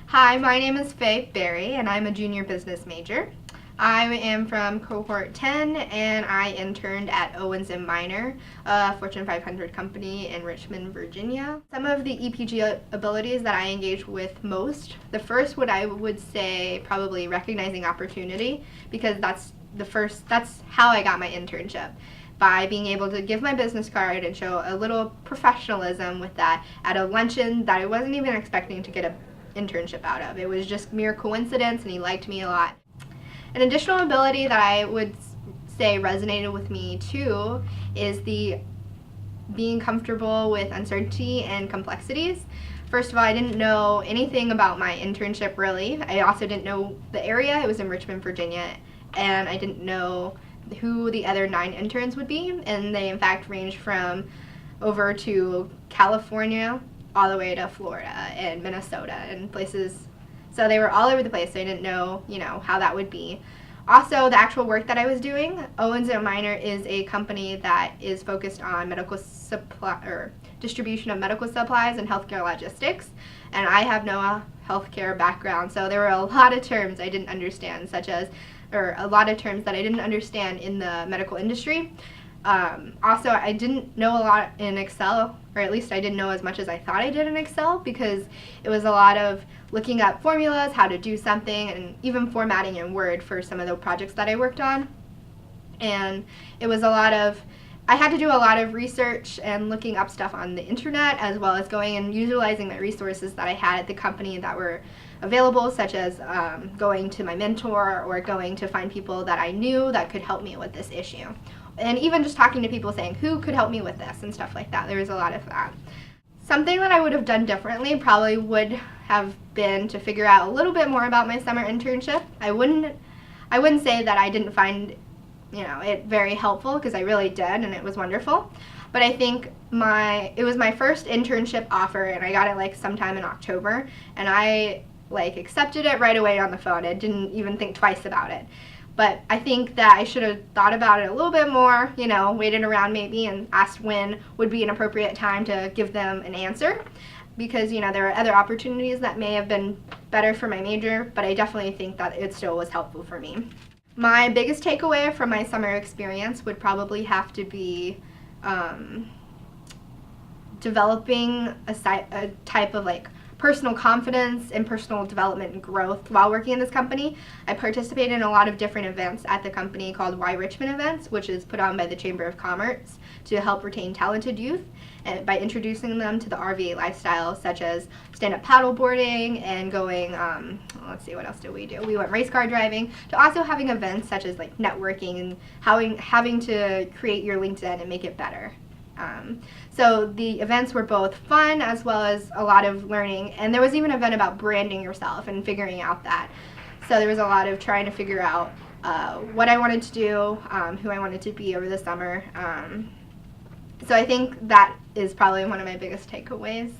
Hi, my name is Faye and I'm a junior business major. I am from cohort 10 and I interned at Owens & Minor, a Fortune 500 company in Richmond, Virginia. Some of the EPG abilities that I engage with most, the first I would say probably recognizing opportunity, because that's how I got my internship. By being able to give my business card and show a little professionalism with that at a luncheon that I wasn't even expecting to get an internship out of. It was just mere coincidence and he liked me a lot. An additional ability that I would say resonated with me too is the being comfortable with uncertainty and complexities. First of all, I didn't know anything about my internship really. I also didn't know the area. It was in Richmond, Virginia, and I didn't know who the other 9 interns would be, and they in fact ranged from over to California all the way to Florida and Minnesota and places. So they were all over the place. So I didn't know, how that would be. Also, the actual work that I was doing, Owens & Minor is a company that is focused on medical supply or distribution of medical supplies and healthcare logistics. And I have no healthcare background, so there were a lot of terms I didn't understand, a lot of terms that I didn't understand in the medical industry. Also, I didn't know a lot in Excel, or at least I didn't know as much as I thought I did in Excel, because it was a lot of looking up formulas, how to do something, and even formatting in Word for some of the projects that I worked on. And it was I had to do a lot of research and looking up stuff on the internet, as well as going and utilizing the resources that I had at the company that were available, such as going to my mentor or going to find people that I knew that could help me with this issue. And even just talking to people saying, who could help me with this and stuff like that. There was a lot of that. Something that I would have done differently probably would have been to figure out a little bit more about my summer internship. I wouldn't say that I didn't find it very helpful, because I really did, and it was wonderful. But I think it was my first internship offer, and I got it sometime in October, and I accepted it right away on the phone. I didn't even think twice about it. But I think that I should have thought about it a little bit more, waited around maybe and asked when would be an appropriate time to give them an answer. Because, there are other opportunities that may have been better for my major, but I definitely think that it still was helpful for me. My biggest takeaway from my summer experience would probably have to be developing a type of personal confidence and personal development and growth while working in this company. I participated in a lot of different events at the company called Y Richmond Events, which is put on by the Chamber of Commerce to help retain talented youth, and by introducing them to the RVA lifestyle, such as stand-up paddleboarding and going, let's see, what else did we do? We went race car driving, to also having events such as networking and having to create your LinkedIn and make it better. So the events were both fun as well as a lot of learning, and there was even an event about branding yourself and figuring out that. So there was a lot of trying to figure out what I wanted to do, who I wanted to be over the summer. So I think that is probably one of my biggest takeaways.